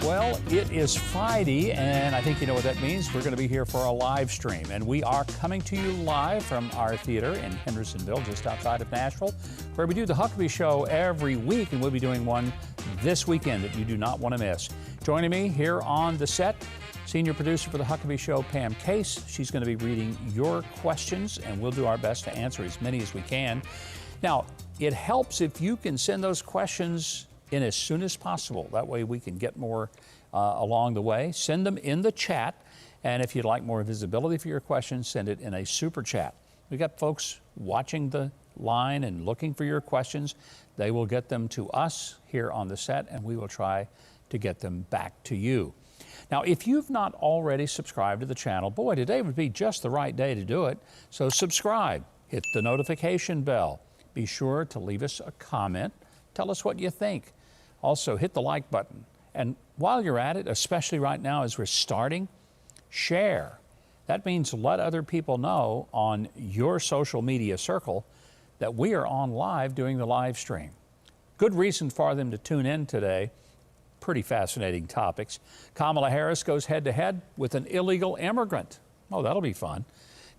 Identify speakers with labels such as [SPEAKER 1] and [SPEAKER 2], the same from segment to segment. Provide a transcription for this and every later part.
[SPEAKER 1] Well, it is Friday, and I think you know what that means. We're going to be here for a live stream, and we are coming to you live from our theater in Hendersonville, just outside of Nashville, where we do the Huckabee Show every week, and we'll be doing one this weekend that you do not want to miss. Joining me here on the set, senior producer for the Huckabee Show, Pam Case. She's going to be reading your questions, and we'll do our best to answer as many as we can. Now, it helps if you can send those questions in as soon as possible. That way we can get more along the way. Send them in the chat, and if you'd like more visibility for your questions, send it in a super chat. We got folks watching the line and looking for your questions. They will get them to us here on the set, and we will try to get them back to you. Now, if you've not already subscribed to the channel, boy, today would be just the right day to do it. So subscribe, hit the notification bell. Be sure to leave us a comment. Tell us what you think. Also, hit the like button. And while you're at it, especially right now as we're starting, share. That means let other people know on your social media circle that we are on live doing the live stream. Good reason for them to tune in today. Pretty fascinating topics. Kamala Harris goes head-to-head with an illegal immigrant. Oh, that'll be fun.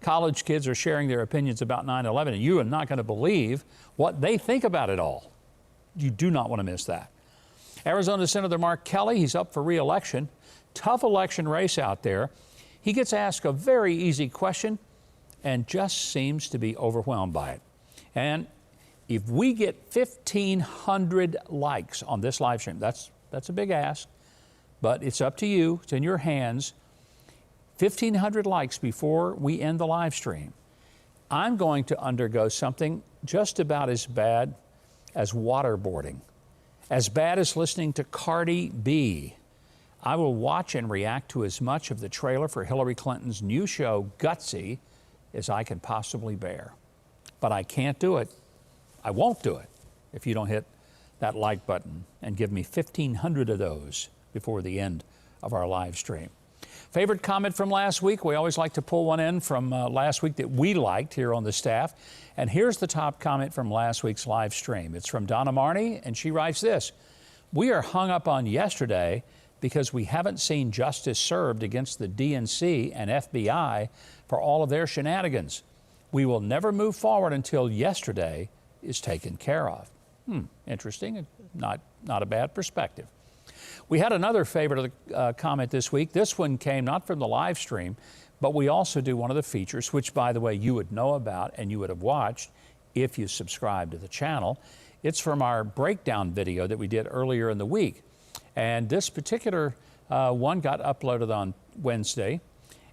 [SPEAKER 1] College kids are sharing their opinions about 9/11, and you are not going to believe what they think about it all. You do not want to miss that. Arizona Senator Mark Kelly, he's up for re-election. Tough election race out there. He gets asked a very easy question and just seems to be overwhelmed by it. And if we get 1,500 likes on this live stream, that's a big ask, but it's up to you. It's in your hands. 1,500 likes before we end the live stream. I'm going to undergo something just about as bad as waterboarding, as bad as listening to Cardi B. I will watch and react to as much of the trailer for Hillary Clinton's new show, Gutsy, as I can possibly bear. But I can't do it. I won't do it if you don't hit that like button and give me 1,500 of those before the end of our live stream. Favorite comment from last week? We always like to pull one in from last week that we liked here on the staff. And here's the top comment from last week's live stream. It's from Donna Marney, and she writes this: "We are hung up on yesterday because we haven't seen justice served against the DNC and FBI for all of their shenanigans. We will never move forward until yesterday is taken care of." Interesting. Not a bad perspective. We had another favorite of the comment this week. This one came not from the live stream, but we also do one of the features, which, by the way, you would know about and you would have watched if you subscribe to the channel. It's from our breakdown video that we did earlier in the week. And this particular one got uploaded on Wednesday.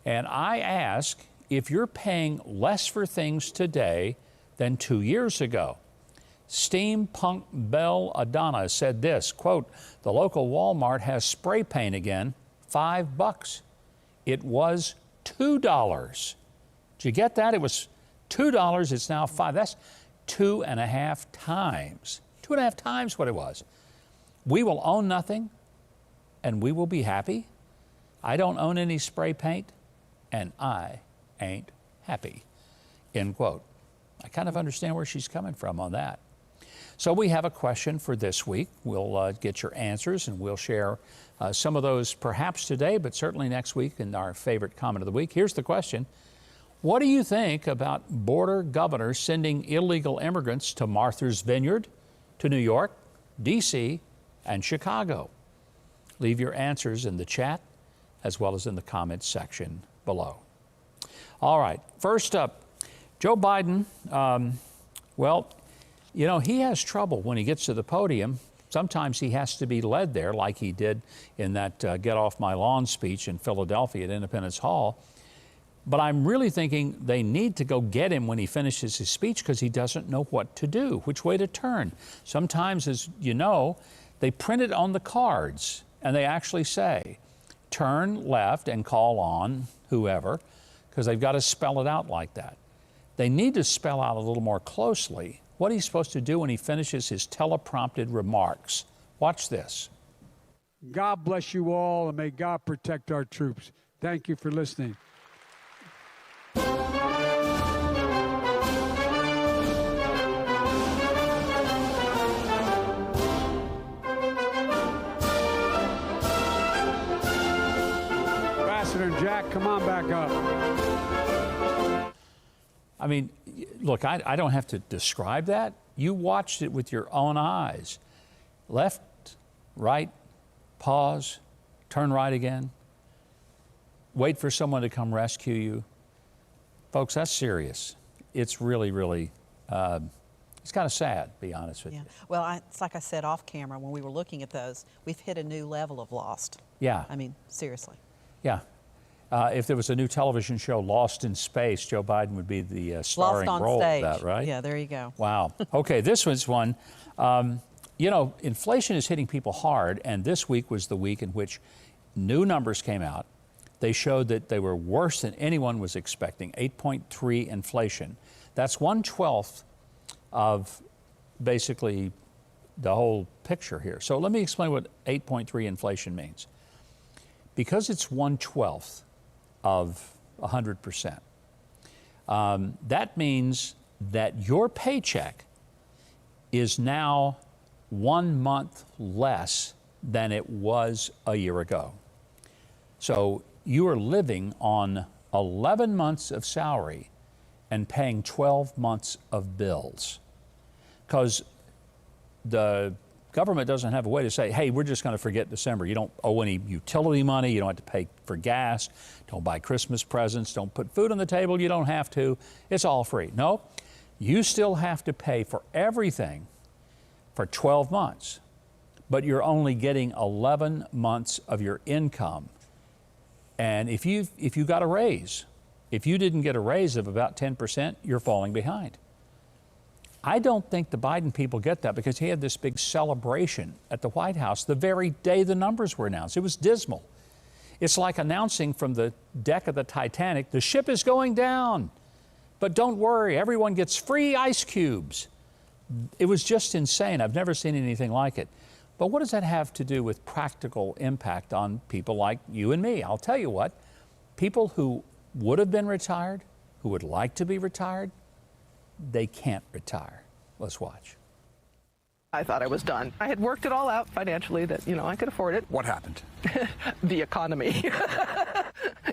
[SPEAKER 1] And I ask if you're paying less for things today than 2 years ago. Steampunk Belle Adonna said this, quote, "The local Walmart has spray paint again, $5. It was $2. Did you get that? It was $2, it's now $5. That's 2.5 times. 2.5 times what it was. We will own nothing and we will be happy. I don't own any spray paint and I ain't happy." End quote. I kind of understand where she's coming from on that. So we have a question for this week. We'll get your answers and we'll share some of those perhaps today, but certainly next week in our favorite comment of the week. Here's the question. What do you think about border governors sending illegal immigrants to Martha's Vineyard, to New York, D.C., and Chicago? Leave your answers in the chat as well as in the comments section below. All right, first up, Joe Biden, well, you know, he has trouble when he gets to the podium. Sometimes he has to be led there like he did in that Get Off My Lawn speech in Philadelphia at Independence Hall. But I'm really thinking they need to go get him when he finishes his speech because he doesn't know what to do, which way to turn. Sometimes, as you know, they print it on the cards and they actually say, turn left and call on whoever, because they've got to spell it out like that. They need to spell out a little more closely what he's supposed to do when he finishes his teleprompted remarks. Watch this.
[SPEAKER 2] God bless you all, and may God protect our troops. Thank you for listening. Jack. Come on back up.
[SPEAKER 1] I mean, look, I don't have to describe that. You watched it with your own eyes. Left, right, pause, turn right again, wait for someone to come rescue you. Folks, that's serious. It's really, really, it's kind of sad, to be honest with you.
[SPEAKER 3] Well, it's like I said off camera when we were looking at those, we've hit a new level of lost.
[SPEAKER 1] Yeah.
[SPEAKER 3] I mean, seriously.
[SPEAKER 1] Yeah. If there was a new television show, Lost in Space, Joe Biden would be the starring role of that, right?
[SPEAKER 3] Yeah, there you go.
[SPEAKER 1] Wow. Okay, this was one. You know, inflation is hitting people hard, and this week was the week in which new numbers came out. They showed that they were worse than anyone was expecting, 8.3 inflation. That's 1/12 of basically the whole picture here. So let me explain what 8.3 inflation means. Because it's 1/12 of 100%, that means that your paycheck is now 1 month less than it was a year ago. So you are living on 11 months of salary and paying 12 months of bills, because the government doesn't have a way to say, hey, we're just going to forget December. You don't owe any utility money. You don't have to pay for gas. Don't buy Christmas presents. Don't put food on the table. You don't have to. It's all free. No, you still have to pay for everything for 12 months, but you're only getting 11 months of your income. And if you got a raise, if you didn't get a raise of about 10%, you're falling behind. I don't think the Biden people get that, because he had this big celebration at the White House the very day the numbers were announced. It was dismal. It's like announcing from the deck of the Titanic, the ship is going down, but don't worry, everyone gets free ice cubes. It was just insane. I've never seen anything like it. But what does that have to do with practical impact on people like you and me? I'll tell you what, people who would have been retired, who would like to be retired, they can't retire. Let's watch.
[SPEAKER 4] I thought I was done. I had worked it all out financially that, I could afford it.
[SPEAKER 5] What happened?
[SPEAKER 4] The economy.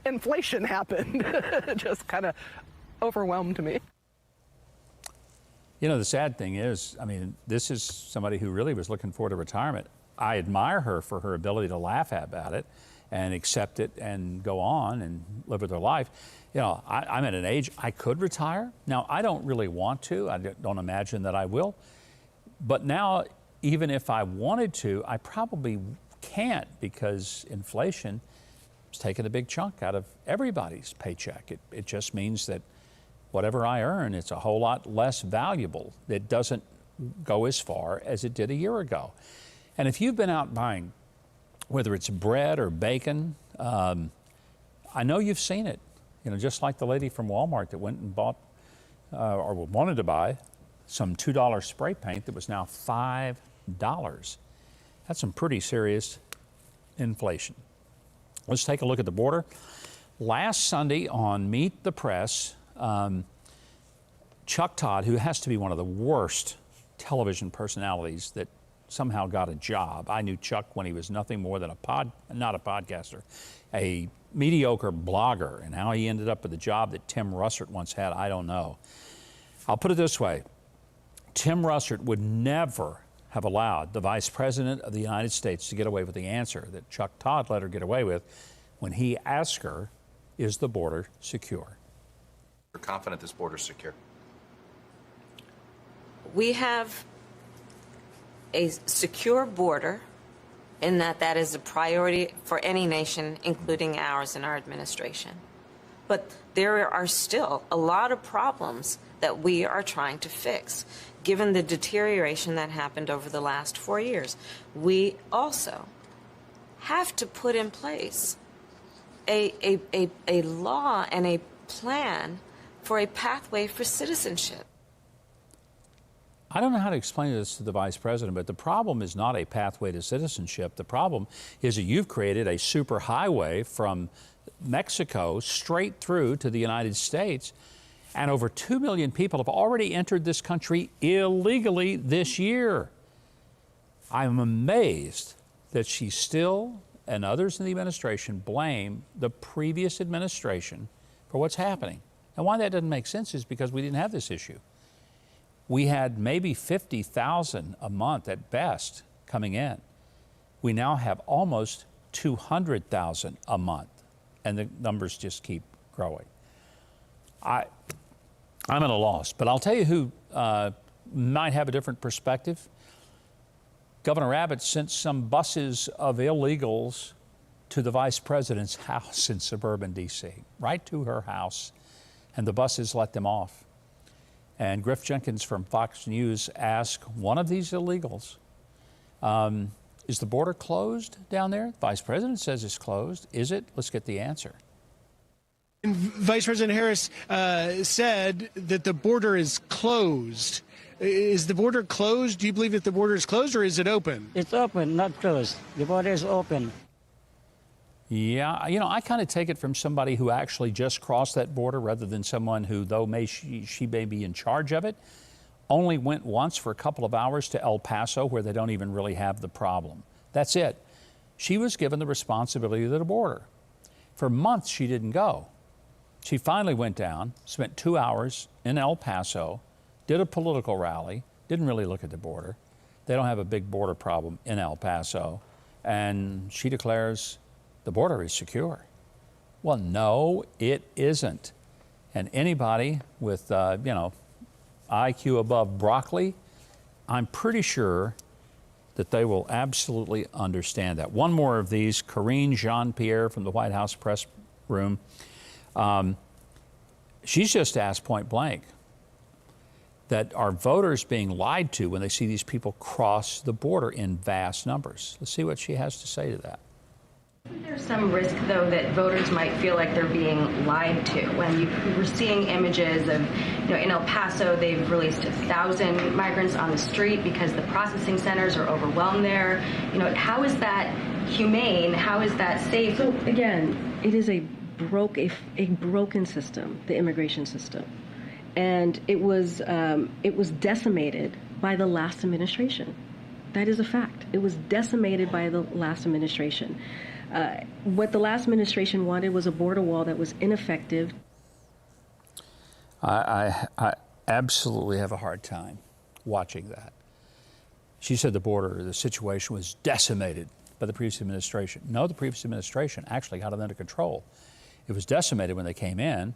[SPEAKER 4] Inflation happened. Just kind of overwhelmed me.
[SPEAKER 1] You know, the sad thing is, I mean, this is somebody who really was looking forward to retirement. I admire her for her ability to laugh about it and accept it and go on and live with her life. You know, I'm at an age I could retire. Now, I don't really want to. I don't imagine that I will. But now, even if I wanted to, I probably can't, because inflation is taking a big chunk out of everybody's paycheck. It just means that whatever I earn, it's a whole lot less valuable. It doesn't go as far as it did a year ago. And if you've been out buying, whether it's bread or bacon, I know you've seen it. You know, just like the lady from Walmart that went and bought or wanted to buy some $2 spray paint that was now $5. That's some pretty serious inflation. Let's take a look at the border. Last Sunday on Meet the Press, Chuck Todd, who has to be one of the worst television personalities that somehow got a job. I knew Chuck when he was nothing more than not a podcaster, a mediocre blogger, and how he ended up with the job that Tim Russert once had, I don't know. I'll put it this way. Tim Russert would never have allowed the Vice President of the United States to get away with the answer that Chuck Todd let her get away with when he asked her, is the border secure?
[SPEAKER 5] We're confident this border is secure.
[SPEAKER 6] We have a secure border, in that is a priority for any nation, including ours and our administration. But there are still a lot of problems that we are trying to fix, given the deterioration that happened over the last 4 years. We also have to put in place a law and a plan for a pathway for citizenship.
[SPEAKER 1] I don't know how to explain this to the Vice President, but the problem is not a pathway to citizenship. The problem is that you've created a super highway from Mexico straight through to the United States, and over 2 million people have already entered this country illegally this year. I'm amazed that she still and others in the administration blame the previous administration for what's happening. And why that doesn't make sense is because we didn't have this issue. We had maybe 50,000 a month at best coming in. We now have almost 200,000 a month, and the numbers just keep growing. I'm at a loss, but I'll tell you who might have a different perspective. Governor Abbott sent some buses of illegals to the vice president's house in suburban D.C., right to her house, and the buses let them off. And Griff Jenkins from Fox News asked one of these illegals, is the border closed down there? The vice president says it's closed. Is it? Let's get the answer.
[SPEAKER 7] And Vice President Harris said that the border is closed. Is the border closed? Do you believe that the border is closed, or is it open?
[SPEAKER 8] It's open, not closed. The border is open.
[SPEAKER 1] Yeah, you know, I kind of take it from somebody who actually just crossed that border rather than someone who, though she may be in charge of it, only went once for a couple of hours to El Paso where they don't even really have the problem. That's it. She was given the responsibility of the border. For months, she didn't go. She finally went down, spent 2 hours in El Paso, did a political rally, didn't really look at the border. They don't have a big border problem in El Paso. And she declares the border is secure. Well, no, it isn't. And anybody with, IQ above broccoli, I'm pretty sure that they will absolutely understand that. One more of these, Karine Jean-Pierre from the White House press room. She's just asked point blank that are voters being lied to when they see these people cross the border in vast numbers. Let's see what she has to say to that.
[SPEAKER 9] There's some risk, though, that voters might feel like they're being lied to. When we're seeing images of, in El Paso, they've released 1,000 migrants on the street because the processing centers are overwhelmed there. How is that humane? How is that safe?
[SPEAKER 10] So again, it is a broken system, the immigration system, and it was decimated by the last administration. That is a fact. It was decimated by the last administration. What the last administration wanted was a border wall that was ineffective.
[SPEAKER 1] I absolutely have a hard time watching that. She said the situation was decimated by the previous administration. No, the previous administration actually got it under control. It was decimated when they came in,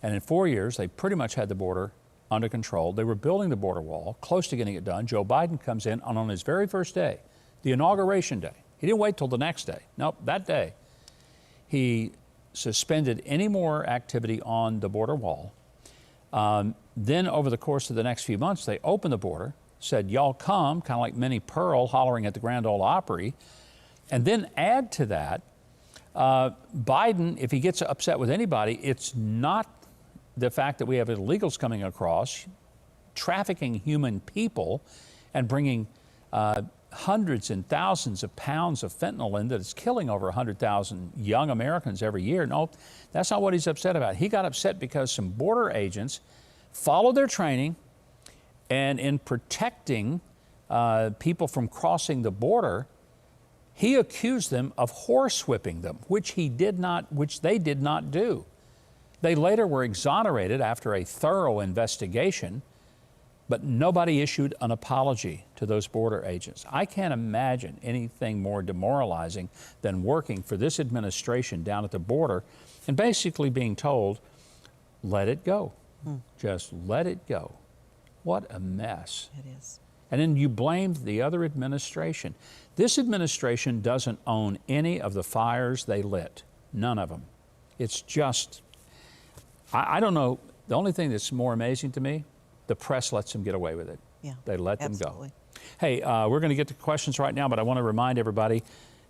[SPEAKER 1] and in 4 years, they pretty much had the border under control. They were building the border wall, close to getting it done. Joe Biden comes in, and on his very first day, the inauguration day, he didn't wait till the next day. Nope, that day, he suspended any more activity on the border wall. Then over the course of the next few months, they opened the border, said, y'all come, kind of like Minnie Pearl hollering at the Grand Ole Opry. And then add to that, Biden, if he gets upset with anybody, it's not the fact that we have illegals coming across, trafficking human people, and bringing hundreds and thousands of pounds of fentanyl in that is killing over 100,000 young Americans every year. No, that's not what he's upset about. He got upset because some border agents followed their training, and in protecting people from crossing the border, he accused them of horsewhipping them, which they did not do. They later were exonerated after a thorough investigation, but nobody issued an apology to those border agents. I can't imagine anything more demoralizing than working for this administration down at the border and basically being told, let it go. Just let it go. What a mess.
[SPEAKER 3] It is.
[SPEAKER 1] And then you blamed the other administration. This administration doesn't own any of the fires they lit. None of them. It's just, I don't know. The only thing that's more amazing to me, the press lets them get away with it.
[SPEAKER 3] Yeah,
[SPEAKER 1] they let
[SPEAKER 3] absolutely.
[SPEAKER 1] them go. Hey, we're going to get to questions right now, but I want to remind everybody,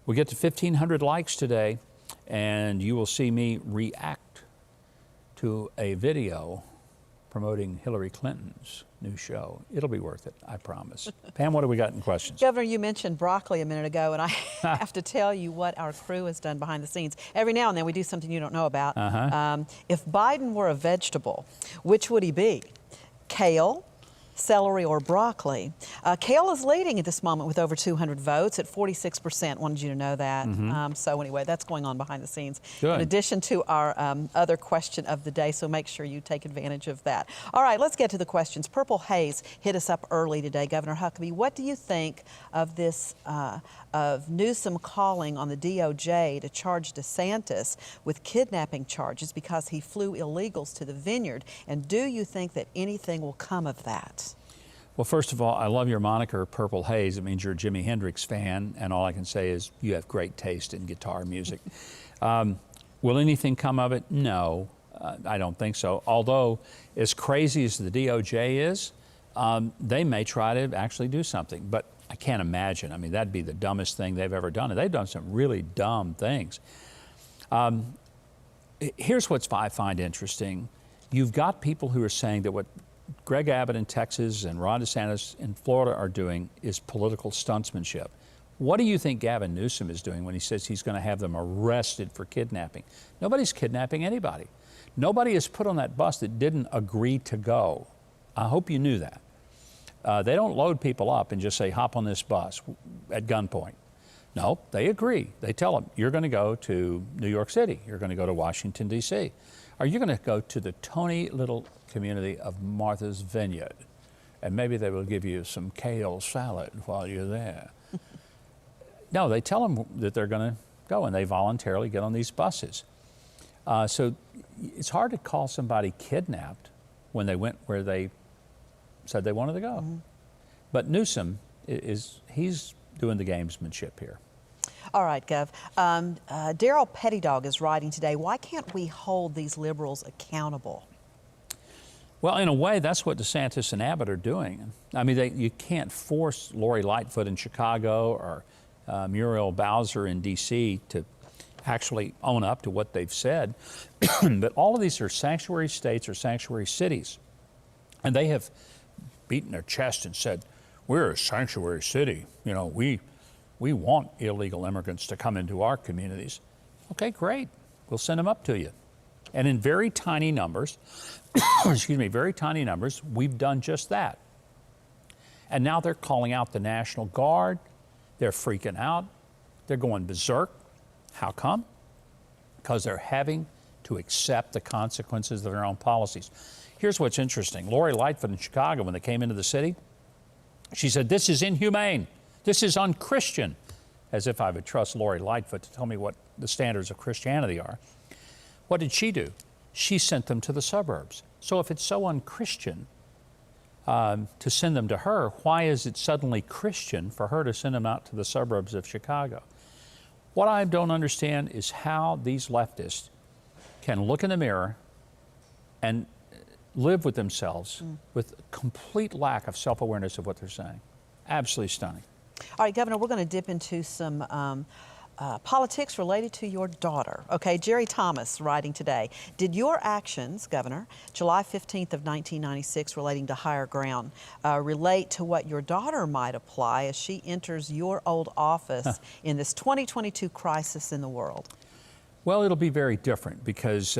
[SPEAKER 1] we get to 1,500 likes today, and you will see me react to a video promoting Hillary Clinton's new show. It'll be worth it, I promise. Pam, what do we got in questions?
[SPEAKER 3] Governor, you mentioned broccoli a minute ago, and I have to tell you what our crew has done behind the scenes. Every now and then we do something you don't know about. If Biden were a vegetable, which would he be? Kale, celery or broccoli. Kale is leading at this moment with over 200 votes at 46%. Wanted you to know that. So anyway, that's going on behind the scenes.
[SPEAKER 1] Good.
[SPEAKER 3] In addition to our other question of the day, so make sure you take advantage of that. All right, let's get to the questions. Purple Haze hit us up early today. Governor Huckabee, what do you think of this, of Newsom calling on the DOJ to charge DeSantis with kidnapping charges because he flew illegals to the vineyard? And do you think that anything will come of that?
[SPEAKER 1] Well, first of all, I love your moniker, Purple Haze. It means you're a Jimi Hendrix fan, and all I can say is you have great taste in guitar music. Will anything come of it? No, I don't think so. Although, as crazy as the DOJ is, they may try to actually do something, but I can't imagine. I mean, that'd be the dumbest thing they've ever done, and they've done some really dumb things. Here's what I find interesting. You've got people who are saying that what Greg Abbott in Texas and Ron DeSantis in Florida are doing is political stuntsmanship. What do you think Gavin Newsom is doing when he says he's going to have them arrested for kidnapping? Nobody's kidnapping anybody. Nobody is put on that bus that didn't agree to go. I hope you knew that. They don't load people up and just say, hop on this bus at gunpoint. No, they agree. They tell them, you're going to go to New York City. You're going to go to Washington, D.C. Or you're going to go to the tiny little community of Martha's Vineyard. And maybe they will give you some kale salad while you're there. No, they tell them that they're going to go, and they voluntarily get on these buses. So it's hard to call somebody kidnapped when they went where they said they wanted to go. But Newsom, he's doing the gamesmanship here.
[SPEAKER 3] All right, Gov. Daryl Pettydog is writing today, why can't we hold these liberals accountable?
[SPEAKER 1] Well, in a way, that's what DeSantis and Abbott are doing. I mean, you can't force Lori Lightfoot in Chicago or Muriel Bowser in D.C. to actually own up to what they've said. But all of these are sanctuary states or sanctuary cities. And they have beaten their chest and said, we're a sanctuary city. You know, we want illegal immigrants to come into our communities. Okay, great. We'll send them up to you. And in very tiny numbers, excuse me, very tiny numbers, we've done just that. And now they're calling out the National Guard. They're freaking out. They're going berserk. How come? Because they're having to accept the consequences of their own policies. Here's what's interesting. Lori Lightfoot in Chicago, when they came into the city, she said, this is inhumane. This is unchristian. As if I would trust Lori Lightfoot to tell me what the standards of Christianity are. What did she do? She sent them to the suburbs. So if it's so unchristian to send them to her, why is it suddenly Christian for her to send them out to the suburbs of Chicago? What I don't understand is how these leftists can look in the mirror and live with themselves with complete lack of self-awareness of what they're saying. Absolutely stunning.
[SPEAKER 3] All right, Governor, we're going to dip into some politics related to your daughter. Okay, Jerry Thomas writing today. Did your actions, Governor, July 15th of 1996 relating to higher ground, relate to what your daughter might apply as she enters your old office in this 2022 crisis in the world?
[SPEAKER 1] Well, it'll be very different because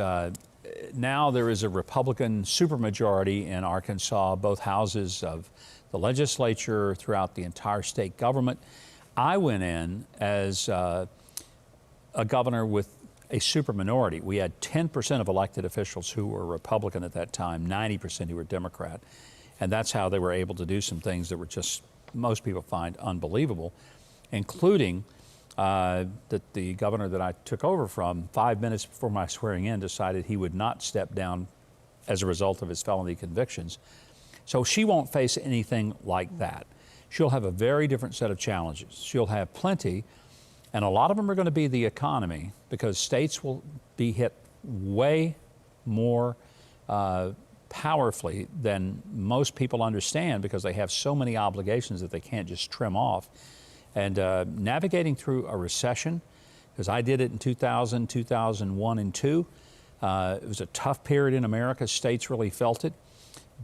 [SPEAKER 1] now there is a Republican supermajority in Arkansas, both houses of the legislature, throughout the entire state government. I went in as a governor with a superminority. We had 10% of elected officials who were Republican at that time, 90% who were Democrat. And that's how they were able to do some things that were just, most people find unbelievable, including that the governor that I took over from, 5 minutes before my swearing in, decided he would not step down as a result of his felony convictions. So she won't face anything like that. She'll have a very different set of challenges. She'll have plenty, and a lot of them are going to be the economy, because states will be hit way more powerfully than most people understand, because they have so many obligations that they can't just trim off. And navigating through a recession, because I did it in 2000, 2001, and 2002. It was a tough period in America. States really felt it.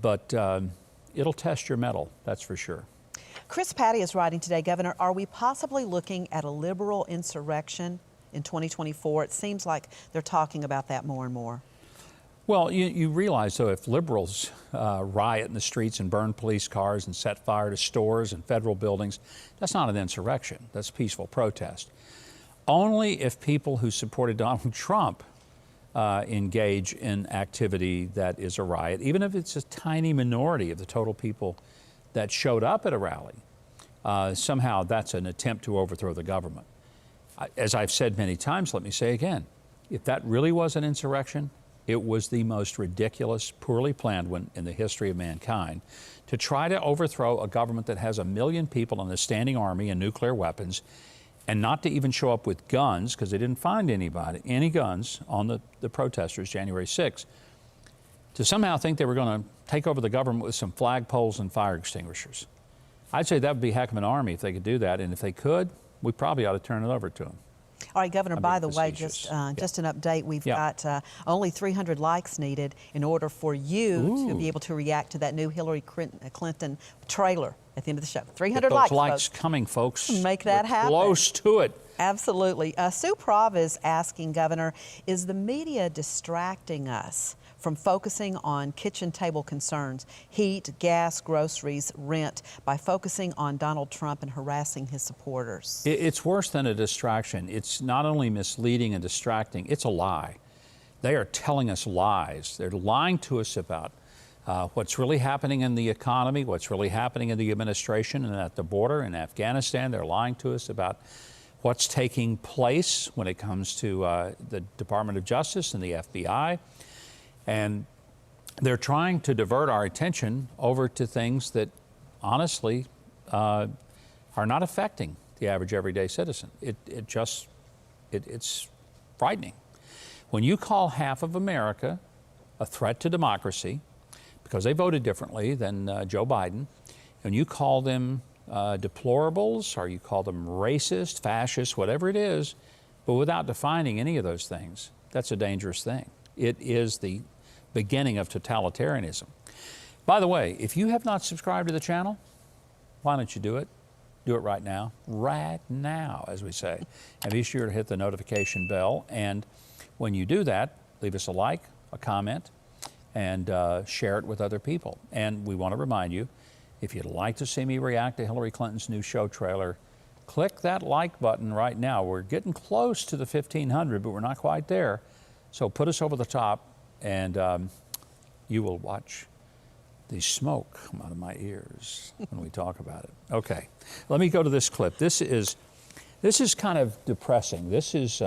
[SPEAKER 1] But it'll test your mettle, that's for sure.
[SPEAKER 3] Chris Patty is writing today, Governor, are we possibly looking at a liberal insurrection in 2024? It seems like they're talking about that more and more.
[SPEAKER 1] Well, you realize, though, if liberals riot in the streets and burn police cars and set fire to stores and federal buildings, that's not an insurrection. That's peaceful protest. Only if people who supported Donald Trump engage in activity that is a riot, even if it's a tiny minority of the total people that showed up at a rally, somehow that's an attempt to overthrow the government. As I've said many times, let me say again, if that really was an insurrection, it was the most ridiculous, poorly planned one in the history of mankind to try to overthrow a government that has 1 million people in a standing army and nuclear weapons, and not to even show up with guns, because they didn't find any guns on the protesters January 6th, to somehow think they were going to take over the government with some flagpoles and fire extinguishers. I'd say that would be a heck of an army if they could do that, and if they could, we probably ought to turn it over to them.
[SPEAKER 3] All right, Governor, by the way, just an update. We've got only 300 likes needed in order for you to be able to react to that new Hillary Clinton trailer at the end of the show. 300 likes,
[SPEAKER 1] likes coming, folks.
[SPEAKER 3] Make that happen.
[SPEAKER 1] Close to it.
[SPEAKER 3] Absolutely. Sue Prov is asking, Governor, is the media distracting us from focusing on kitchen table concerns, heat, gas, groceries, rent, by focusing on Donald Trump and harassing his supporters?
[SPEAKER 1] It's worse than a distraction. It's not only misleading and distracting, it's a lie. They are telling us lies. They're lying to us about what's really happening in the economy, what's really happening in the administration and at the border in Afghanistan. They're lying to us about what's taking place when it comes to the Department of Justice and the FBI. And they're trying to divert our attention over to things that, honestly, are not affecting the average everyday citizen. It's frightening. When you call half of America a threat to democracy because they voted differently than Joe Biden, and you call them deplorables, or you call them racist, fascist, whatever it is, but without defining any of those things, that's a dangerous thing. It is the beginning of totalitarianism. By the way, if you have not subscribed to the channel, why don't you do it? Do it right now, as we say. And be sure to hit the notification bell. And when you do that, leave us a like, a comment, and share it with other people. And we want to remind you, if you'd like to see me react to Hillary Clinton's new show trailer, click that like button right now. We're getting close to the 1,500, but we're not quite there. So put us over the top, and you will watch the smoke come out of my ears when we talk about it. Okay, let me go to this clip. This is kind of depressing. This is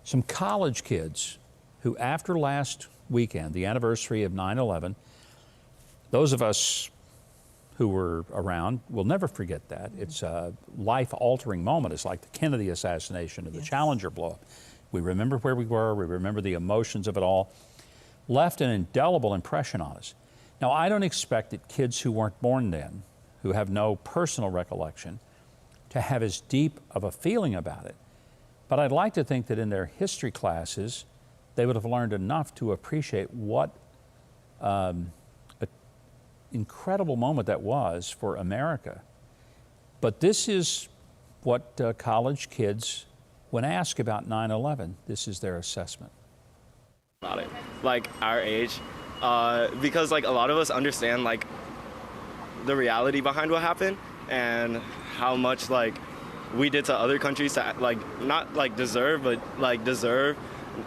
[SPEAKER 1] some college kids who, after last weekend, the anniversary of 9/11, those of us who were around will never forget that. It's a life-altering moment. It's like the Kennedy assassination or the Challenger blow-up. We remember where we were, we remember the emotions of it all, left an indelible impression on us. Now, I don't expect that kids who weren't born then, who have no personal recollection, to have as deep of a feeling about it. But I'd like to think that in their history classes, they would have learned enough to appreciate what an incredible moment that was for America. But this is what college kids, when asked about 9/11, this is their assessment.
[SPEAKER 11] About it, like our age, because like a lot of us understand like the reality behind what happened and how much like we did to other countries to like not like deserve, but like deserve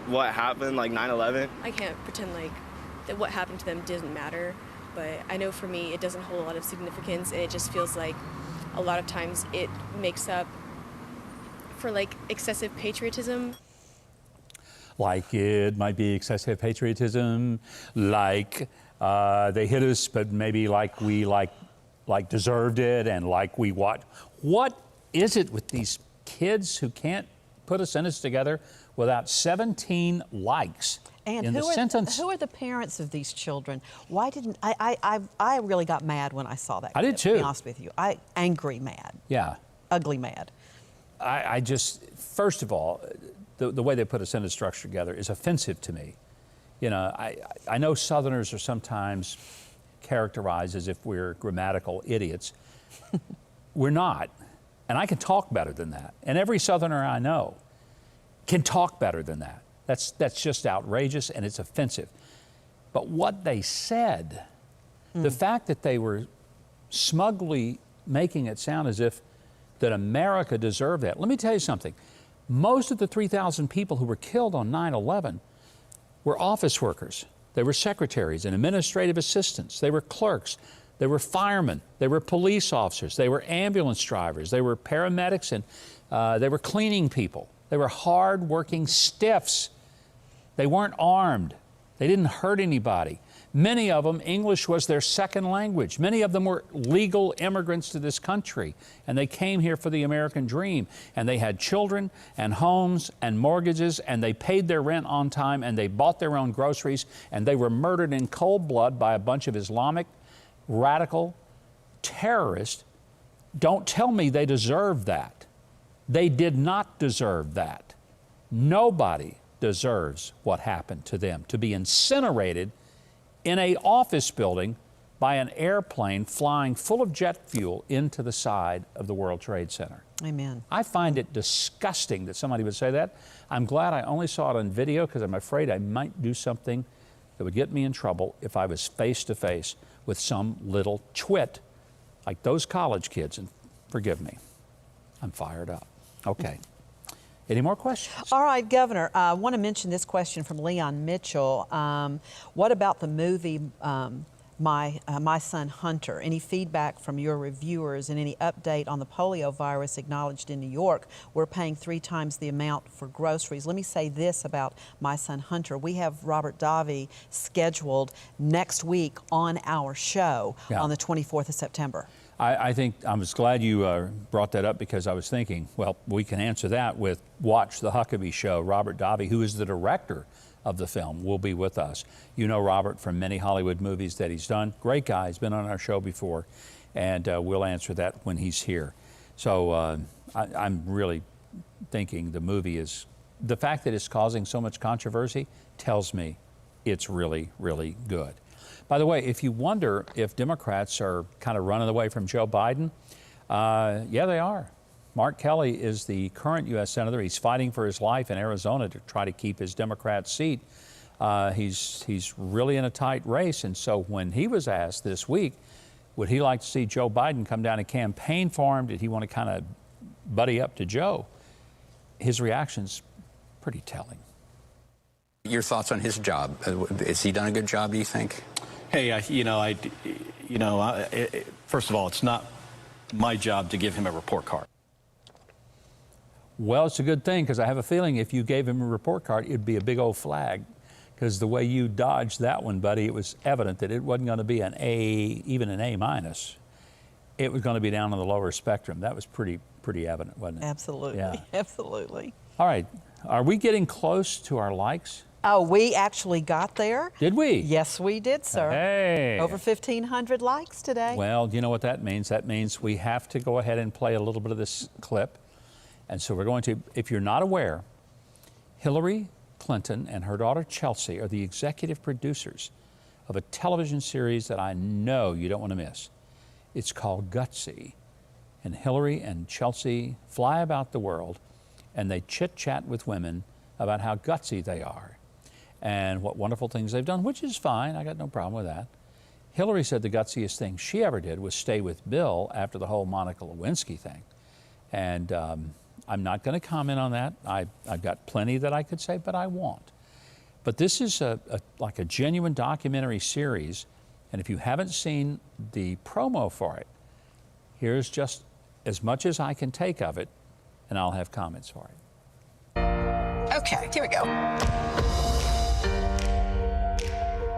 [SPEAKER 11] what happened, like 9/11.
[SPEAKER 12] I can't pretend like that what happened to them didn't matter, but I know for me it doesn't hold a lot of significance, and it just feels like a lot of times it makes up for like excessive patriotism.
[SPEAKER 1] Like it might be excessive patriotism, like they hit us, but maybe like we deserved it, and like we what is it with these kids who can't put a sentence together without 17 likes
[SPEAKER 3] and
[SPEAKER 1] in the sentence?
[SPEAKER 3] Who are the parents of these children? Why didn't I really got mad when I saw that.
[SPEAKER 1] I did too.
[SPEAKER 3] To be honest with you, angry mad.
[SPEAKER 1] Yeah.
[SPEAKER 3] Ugly mad.
[SPEAKER 1] I just, first of all, the way they put a sentence structure together is offensive to me. You know, I know Southerners are sometimes characterized as if we're grammatical idiots. We're not. And I can talk better than that. And every Southerner I know can talk better than that. That's just outrageous, and it's offensive. But what they said, the fact that they were smugly making it sound as if that America deserved that. Let me tell you something. Most of the 3,000 people who were killed on 9/11 were office workers. They were secretaries and administrative assistants. They were clerks. They were firemen. They were police officers. They were ambulance drivers. They were paramedics, and they were cleaning people. They were hard-working stiffs. They weren't armed. They didn't hurt anybody. Many of them, English was their second language. Many of them were legal immigrants to this country, and they came here for the American dream. And they had children and homes and mortgages, and they paid their rent on time, and they bought their own groceries, and they were murdered in cold blood by a bunch of Islamic, radical terrorists. Don't tell me they deserve that. They did not deserve that. Nobody deserves what happened to them, to be incinerated in an office building by an airplane flying full of jet fuel into the side of the World Trade Center.
[SPEAKER 3] Amen.
[SPEAKER 1] I find it disgusting that somebody would say that. I'm glad I only saw it on video because I'm afraid I might do something that would get me in trouble if I was face to face with some little twit like those college kids. And forgive me, I'm fired up. Okay. Any more questions?
[SPEAKER 3] All right, Governor, I want to mention this question from Leon Mitchell. What about the movie My Son Hunter? Any feedback from your reviewers and any update on the polio virus acknowledged in New York? We're paying 3 times the amount for groceries. Let me say this about My Son Hunter. We have Robert Davi scheduled next week on our show on the 24th of September.
[SPEAKER 1] I think I was glad you brought that up because I was thinking, well, we can answer that with Watch the Huckabee Show. Robert Davi, who is the director of the film, will be with us. You know Robert from many Hollywood movies that he's done. Great guy. He's been on our show before, and we'll answer that when he's here. So I'm really thinking the movie is, the fact that it's causing so much controversy tells me it's really, really good. By the way, if you wonder if Democrats are kind of running away from Joe Biden, yeah, they are. Mark Kelly is the current U.S. Senator. He's fighting for his life in Arizona to try to keep his Democrat seat. He's really in a tight race, and so when he was asked this week, would he like to see Joe Biden come down and campaign for him? Did he want to kind of buddy up to Joe? His reaction's pretty telling.
[SPEAKER 13] Your thoughts on his job? Has he done a good job, do you think?
[SPEAKER 14] Hey, first of all, it's not my job to give him a report card.
[SPEAKER 1] Well, it's a good thing because I have a feeling if you gave him a report card, it'd be a big old flag. Because the way you dodged that one, buddy, it was evident that it wasn't going to be an A, even an A minus. It was going to be down on the lower spectrum. That was pretty evident, wasn't it?
[SPEAKER 3] Absolutely,
[SPEAKER 1] yeah.
[SPEAKER 3] Absolutely.
[SPEAKER 1] All right, are we getting close to our likes?
[SPEAKER 3] Oh, we actually got there.
[SPEAKER 1] Did we?
[SPEAKER 3] Yes, we did, sir.
[SPEAKER 1] Hey.
[SPEAKER 3] Over 1,500 likes today.
[SPEAKER 1] Well, you know what that means? That means we have to go ahead and play a little bit of this clip. And so we're going to, if you're not aware, Hillary Clinton and her daughter Chelsea are the executive producers of a television series that I know you don't want to miss. It's called Gutsy. And Hillary and Chelsea fly about the world and they chit-chat with women about how gutsy they are and what wonderful things they've done, which is fine. I got no problem with that. Hillary said the gutsiest thing she ever did was stay with Bill after the whole Monica Lewinsky thing. And I'm not going to comment on that. I've got plenty that I could say, but I won't. But this is like a genuine documentary series, and if you haven't seen the promo for it, here's just as much as I can take of it, and I'll have comments for it.
[SPEAKER 15] Okay, here we go.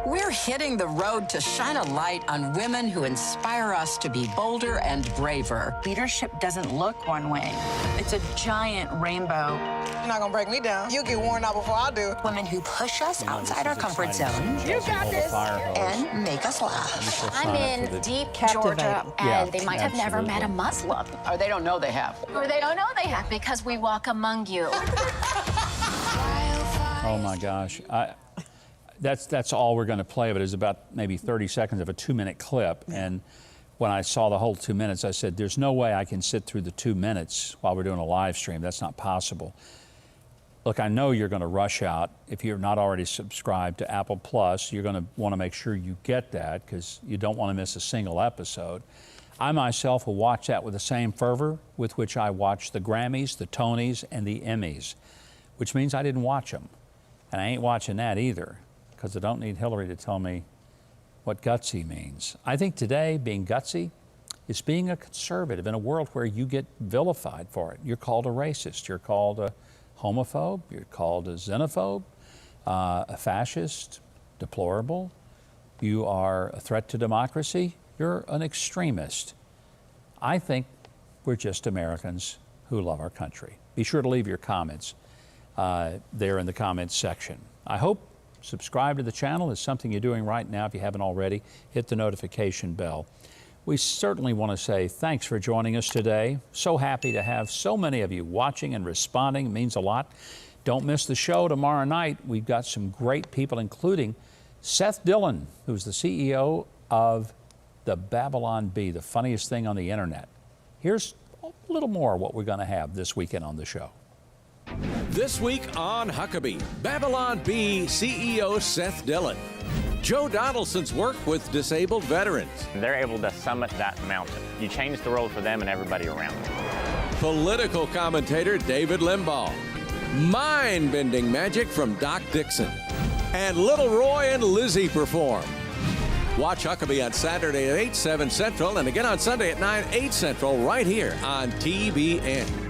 [SPEAKER 15] We're hitting the road to shine a light on women who inspire us to be bolder and braver.
[SPEAKER 16] Leadership doesn't look one way. It's a giant rainbow.
[SPEAKER 17] You're not gonna break me down. You'll get worn out before I do.
[SPEAKER 16] Women who push us outside our comfort zone.
[SPEAKER 17] You got this.
[SPEAKER 16] And make us laugh.
[SPEAKER 18] I'm in deep Georgia, and they might have never met a Muslim.
[SPEAKER 15] Or they don't know they have.
[SPEAKER 18] Or they don't know they have because we walk among you.
[SPEAKER 1] Oh my gosh. That's all we're going to play of it is about maybe 30 seconds of a 2-minute clip. And when I saw the whole 2 minutes, I said, there's no way I can sit through the 2 minutes while we're doing a live stream. That's not possible. Look, I know you're going to rush out. If you're not already subscribed to Apple Plus, you're going to want to make sure you get that because you don't want to miss a single episode. I myself will watch that with the same fervor with which I watch the Grammys, the Tonys, and the Emmys, which means I didn't watch them. And I ain't watching that either because I don't need Hillary to tell me what gutsy means. I think today being gutsy is being a conservative in a world where you get vilified for it. You're called a racist. You're called a homophobe, you're called a xenophobe, a fascist, deplorable. You are a threat to democracy. You're an extremist. I think we're just Americans who love our country. Be sure to leave your comments there in the comments section. I hope subscribe to the channel is something you're doing right now. If you haven't already, hit the notification bell. We certainly want to say thanks for joining us today. So happy to have so many of you watching and responding. It means a lot. Don't miss the show tomorrow night. We've got some great people, including Seth Dillon, who's the CEO of the Babylon Bee, the funniest thing on the internet. Here's a little more of what we're going to have this weekend on the show.
[SPEAKER 19] This week on Huckabee, Babylon Bee CEO Seth Dillon. Joe Donaldson's work with disabled veterans.
[SPEAKER 20] They're able to summit that mountain. You change the world for them and everybody around them.
[SPEAKER 19] Political commentator David Limbaugh. Mind-bending magic from Doc Dixon. And Little Roy and Lizzie perform. Watch Huckabee on Saturday at 8, 7 Central, and again on Sunday at 9, 8 Central, right here on TBN.